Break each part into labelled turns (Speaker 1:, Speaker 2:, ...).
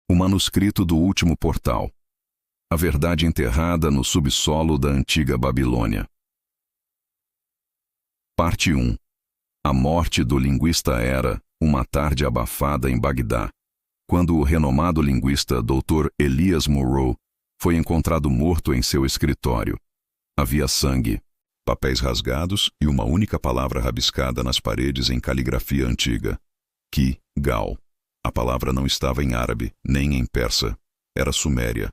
Speaker 1: O manuscrito do último portal. A verdade enterrada no subsolo da antiga Babilônia. Parte 1. A morte do linguista era uma tarde abafada em Bagdá, quando o renomado linguista Dr. Elias Murrow foi encontrado morto em seu escritório. Havia sangue, papéis rasgados e uma única palavra rabiscada nas paredes em caligrafia antiga. Ki-gal. A palavra não estava em árabe, nem em persa. Era suméria.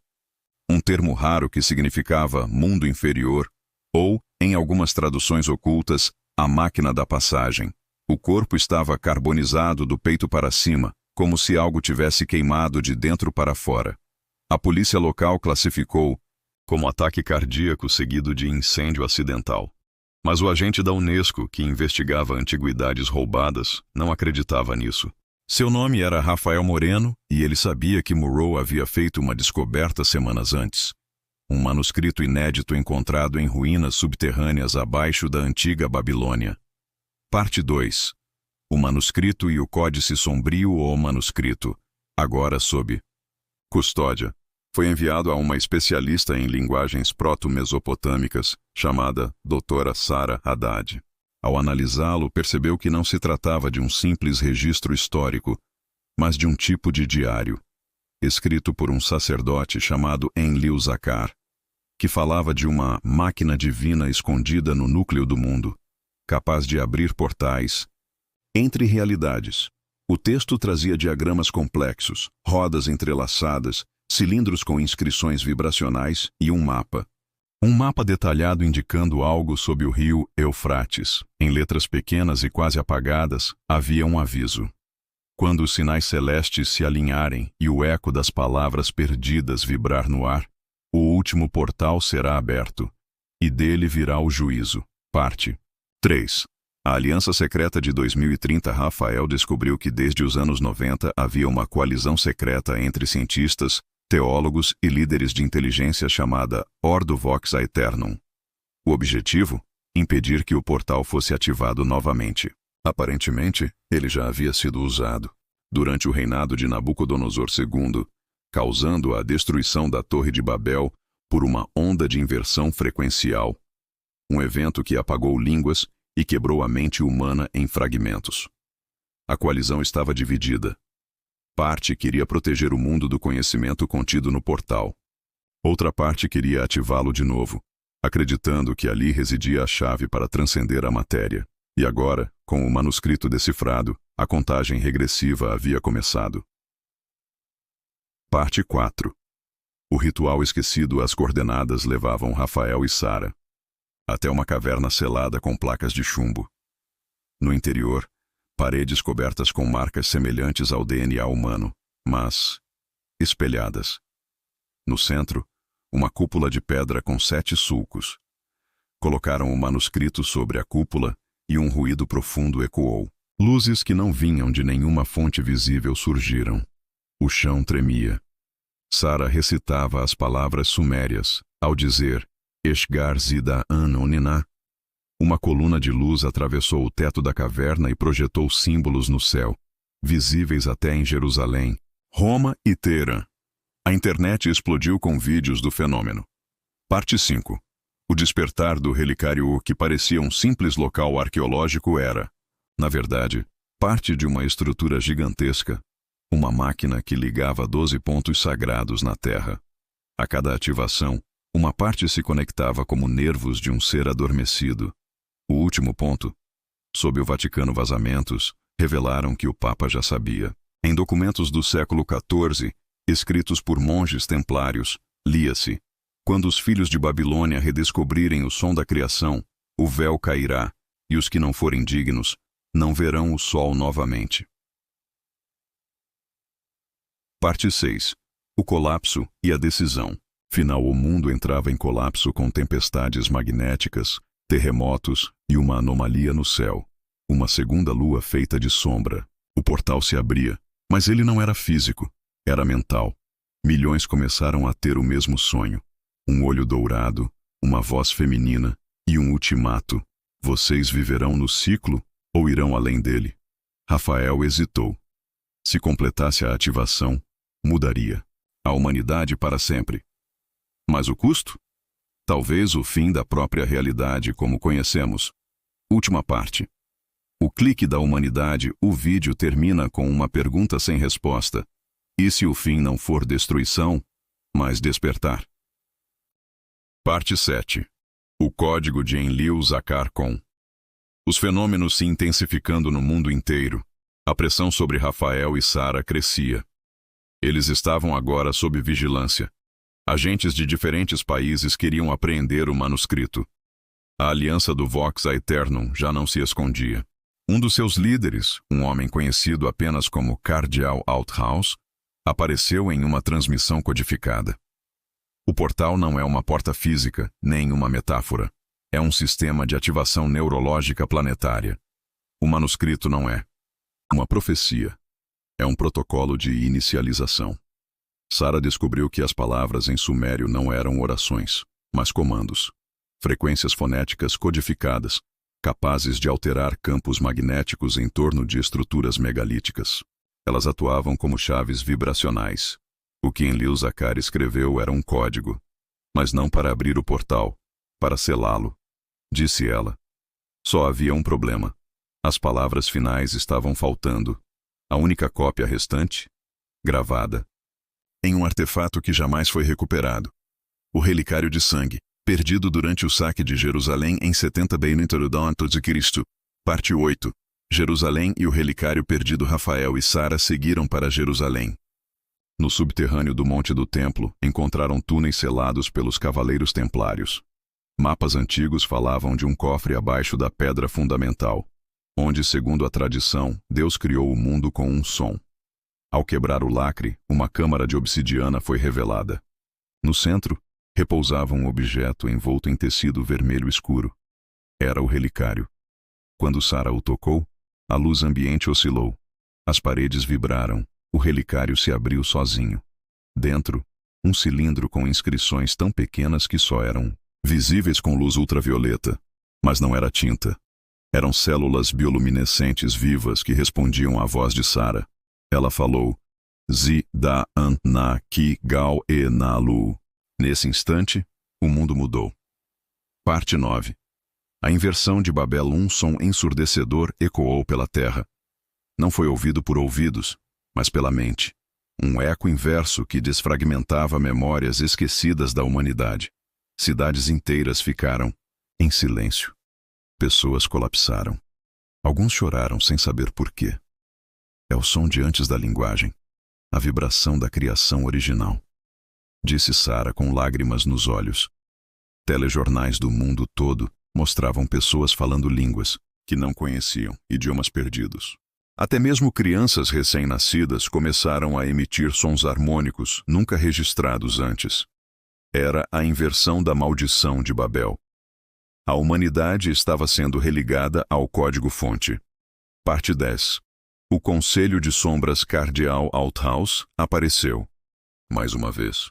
Speaker 1: Um termo raro que significava mundo inferior, ou, em algumas traduções ocultas, a máquina da passagem. O corpo estava carbonizado do peito para cima, como se algo tivesse queimado de dentro para fora. A polícia local classificou como ataque cardíaco seguido de incêndio acidental. Mas o agente da Unesco, que investigava antiguidades roubadas, não acreditava nisso. Seu nome era Rafael Moreno e ele sabia que Murrow havia feito uma descoberta semanas antes. Um manuscrito inédito encontrado em ruínas subterrâneas abaixo da antiga Babilônia. Parte 2. O manuscrito e o códice sombrio ou manuscrito, agora sob custódia, foi enviado a uma especialista em linguagens proto-mesopotâmicas chamada Dra. Sara Haddad. Ao analisá-lo, percebeu que não se tratava de um simples registro histórico, mas de um tipo de diário, escrito por um sacerdote chamado Enlil Zakar, que falava de uma máquina divina escondida no núcleo do mundo, capaz de abrir portais entre realidades. O texto trazia diagramas complexos, rodas entrelaçadas, cilindros com inscrições vibracionais e um mapa. Um mapa detalhado indicando algo sob o rio Eufrates. Em letras pequenas e quase apagadas, havia um aviso. Quando os sinais celestes se alinharem e o eco das palavras perdidas vibrar no ar, o último portal será aberto, e dele virá o juízo. Parte 3. A Aliança Secreta de 2030. Rafael descobriu que desde os anos 90 havia uma coalizão secreta entre cientistas, teólogos e líderes de inteligência chamada Ordo Vox Aeternum. O objetivo? Impedir que o portal fosse ativado novamente. Aparentemente, ele já havia sido usado durante o reinado de Nabucodonosor II, causando a destruição da Torre de Babel por uma onda de inversão frequencial, um evento que apagou línguas e quebrou a mente humana em fragmentos. A coalizão estava dividida. Parte queria proteger o mundo do conhecimento contido no portal. Outra parte queria ativá-lo de novo, acreditando que ali residia a chave para transcender a matéria. E agora, com o manuscrito decifrado, a contagem regressiva havia começado. Parte 4. O ritual esquecido. As coordenadas levavam Rafael e Sara até uma caverna selada com placas de chumbo. No interior, paredes cobertas com marcas semelhantes ao DNA humano, mas espelhadas. No centro, uma cúpula de pedra com 7 sulcos. Colocaram o manuscrito sobre a cúpula e um ruído profundo ecoou. Luzes que não vinham de nenhuma fonte visível surgiram. O chão tremia. Sara recitava as palavras sumérias, ao dizer Eshgar Zida An-Oniná. Uma coluna de luz atravessou o teto da caverna e projetou símbolos no céu, visíveis até em Jerusalém, Roma e Teherã. A internet explodiu com vídeos do fenômeno. Parte 5. O despertar do relicário que parecia um simples local arqueológico era, na verdade, parte de uma estrutura gigantesca, uma máquina que ligava 12 pontos sagrados na Terra. A cada ativação, uma parte se conectava como nervos de um ser adormecido. O último ponto, sob o Vaticano vazamentos, revelaram que o Papa já sabia. Em documentos do século XIV, escritos por monges templários, lia-se: quando os filhos de Babilônia redescobrirem o som da criação, o véu cairá, e os que não forem dignos não verão o sol novamente. Parte 6. O colapso e a decisão. Afinal, o mundo entrava em colapso com tempestades magnéticas, terremotos e uma anomalia no céu. Uma segunda lua feita de sombra. O portal se abria, mas ele não era físico, era mental. Milhões começaram a ter o mesmo sonho. Um olho dourado, uma voz feminina e um ultimato. Vocês viverão no ciclo ou irão além dele? Rafael hesitou. Se completasse a ativação, mudaria a humanidade para sempre. Mas o custo? Talvez o fim da própria realidade como conhecemos. Última parte. O clique da humanidade, o vídeo termina com uma pergunta sem resposta. E se o fim não for destruição, mas despertar? Parte 7. O código de Enlil Zakar Com. Os fenômenos se intensificando no mundo inteiro. A pressão sobre Rafael e Sara crescia. Eles estavam agora sob vigilância. Agentes de diferentes países queriam apreender o manuscrito. A aliança do Vox Aeternum já não se escondia. Um dos seus líderes, um homem conhecido apenas como Cardeal Althaus, apareceu em uma transmissão codificada. O portal não é uma porta física, nem uma metáfora. É um sistema de ativação neurológica planetária. O manuscrito não é uma profecia. É um protocolo de inicialização. Sara descobriu que as palavras em sumério não eram orações, mas comandos. Frequências fonéticas codificadas, capazes de alterar campos magnéticos em torno de estruturas megalíticas. Elas atuavam como chaves vibracionais. O que Enlil Zakar escreveu era um código, mas não para abrir o portal, para selá-lo. Disse ela. Só havia um problema. As palavras finais estavam faltando. A única cópia restante, gravada, em um artefato que jamais foi recuperado. O relicário de sangue, perdido durante o saque de Jerusalém em 70 b.C. Parte 8. Jerusalém e o relicário perdido. Rafael e Sara seguiram para Jerusalém. No subterrâneo do Monte do Templo, encontraram túneis selados pelos Cavaleiros Templários. Mapas antigos falavam de um cofre abaixo da pedra fundamental, onde, segundo a tradição, Deus criou o mundo com um som. Ao quebrar o lacre, uma câmara de obsidiana foi revelada. No centro, repousava um objeto envolto em tecido vermelho escuro. Era o relicário. Quando Sara o tocou, a luz ambiente oscilou. As paredes vibraram. O relicário se abriu sozinho. Dentro, um cilindro com inscrições tão pequenas que só eram visíveis com luz ultravioleta. Mas não era tinta. Eram células bioluminescentes vivas que respondiam à voz de Sara. Ela falou, Zi da an na ki gal e na lu. Nesse instante, o mundo mudou. Parte 9. A inversão de Babel. Um som ensurdecedor ecoou pela terra. Não foi ouvido por ouvidos, mas pela mente. Um eco inverso que desfragmentava memórias esquecidas da humanidade. Cidades inteiras ficaram em silêncio. Pessoas colapsaram. Alguns choraram sem saber por quê. É o som de antes da linguagem, a vibração da criação original. Disse Sara com lágrimas nos olhos. Telejornais do mundo todo mostravam pessoas falando línguas que não conheciam, idiomas perdidos. Até mesmo crianças recém-nascidas começaram a emitir sons harmônicos nunca registrados antes. Era a inversão da maldição de Babel. A humanidade estava sendo religada ao código-fonte. Parte 10. O Conselho de Sombras Cardeal Althaus apareceu. Mais uma vez,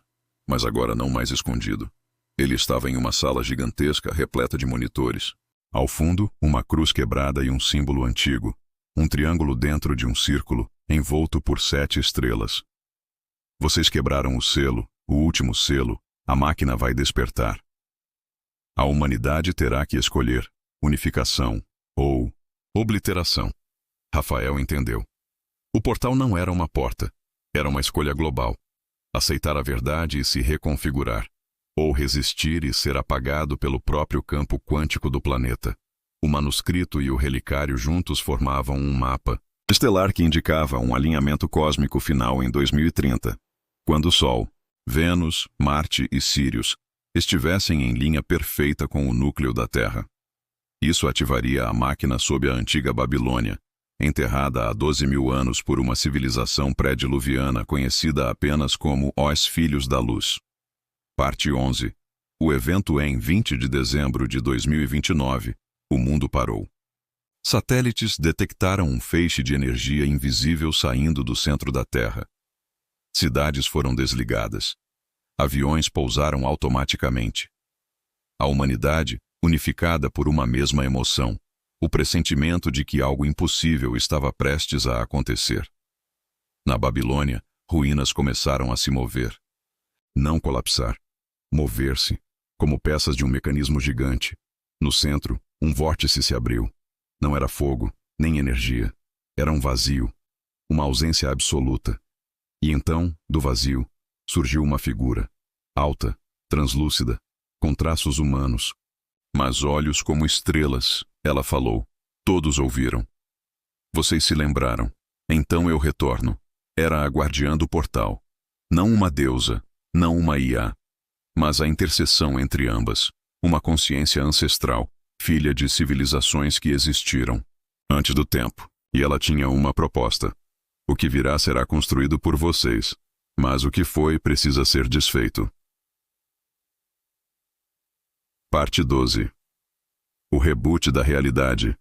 Speaker 1: mas agora não mais escondido. Ele estava em uma sala gigantesca repleta de monitores. Ao fundo, uma cruz quebrada e um símbolo antigo. Um triângulo dentro de um círculo, envolto por 7 estrelas. Vocês quebraram o selo, o último selo. A máquina vai despertar. A humanidade terá que escolher unificação ou obliteração. Rafael entendeu. O portal não era uma porta, era uma escolha global. Aceitar a verdade e se reconfigurar, ou resistir e ser apagado pelo próprio campo quântico do planeta. O manuscrito e o relicário juntos formavam um mapa estelar que indicava um alinhamento cósmico final em 2030, quando o Sol, Vênus, Marte e Sírius estivessem em linha perfeita com o núcleo da Terra. Isso ativaria a máquina sob a antiga Babilônia, enterrada há 12.000 anos por uma civilização pré-diluviana conhecida apenas como os Filhos da Luz. Parte 11. O evento em 20 de dezembro de 2029. O mundo parou. Satélites detectaram um feixe de energia invisível saindo do centro da Terra. Cidades foram desligadas. Aviões pousaram automaticamente. A humanidade, unificada por uma mesma emoção, o pressentimento de que algo impossível estava prestes a acontecer. Na Babilônia, ruínas começaram a se mover. Não colapsar. Mover-se, como peças de um mecanismo gigante. No centro, um vórtice se abriu. Não era fogo, nem energia. Era um vazio, uma ausência absoluta. E então, do vazio, surgiu uma figura, alta, translúcida, com traços humanos, mas olhos como estrelas. Ela falou. Todos ouviram. Vocês se lembraram. Então eu retorno. Era a guardiã do portal. Não uma deusa, não uma IA, mas a interseção entre ambas, uma consciência ancestral, filha de civilizações que existiram antes do tempo. E ela tinha uma proposta. O que virá será construído por vocês, mas o que foi precisa ser desfeito. Parte 12. O reboot da realidade.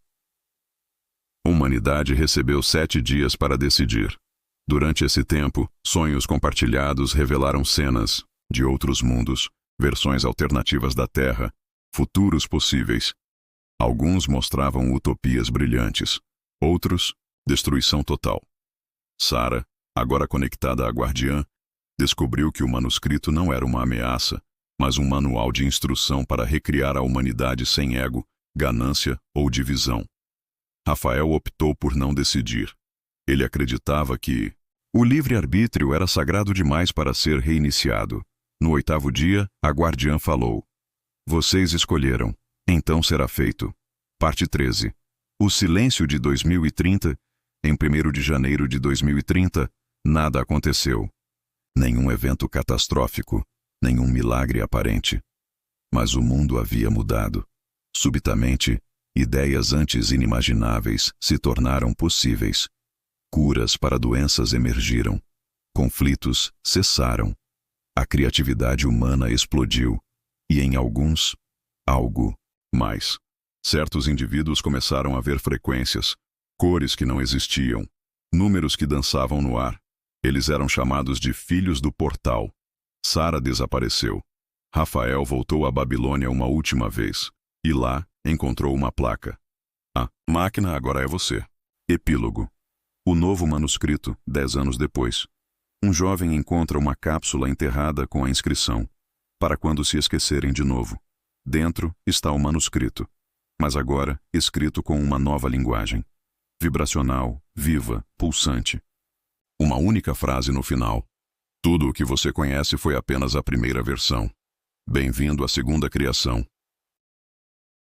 Speaker 1: A humanidade recebeu 7 dias para decidir. Durante esse tempo, sonhos compartilhados revelaram cenas de outros mundos, versões alternativas da Terra, futuros possíveis. Alguns mostravam utopias brilhantes, outros, destruição total. Sarah, agora conectada à guardiã, descobriu que o manuscrito não era uma ameaça, mas um manual de instrução para recriar a humanidade sem ego, ganância ou divisão. Rafael optou por não decidir. Ele acreditava que o livre-arbítrio era sagrado demais para ser reiniciado. No 8º dia, a guardiã falou: Vocês escolheram, então será feito. Parte 13. O silêncio de 2030. Em 1º de janeiro de 2030, nada aconteceu. Nenhum evento catastrófico, nenhum milagre aparente. Mas o mundo havia mudado. Subitamente, ideias antes inimagináveis se tornaram possíveis. Curas para doenças emergiram. Conflitos cessaram. A criatividade humana explodiu. E em alguns, algo mais. Certos indivíduos começaram a ver frequências, cores que não existiam, números que dançavam no ar. Eles eram chamados de filhos do portal. Sarah desapareceu. Rafael voltou à Babilônia uma última vez. E lá, encontrou uma placa. A máquina agora é você. Epílogo. O novo manuscrito, 10 anos depois. Um jovem encontra uma cápsula enterrada com a inscrição: para quando se esquecerem de novo. Dentro está o manuscrito, mas agora escrito com uma nova linguagem. Vibracional, viva, pulsante. Uma única frase no final. Tudo o que você conhece foi apenas a primeira versão. Bem-vindo à segunda criação.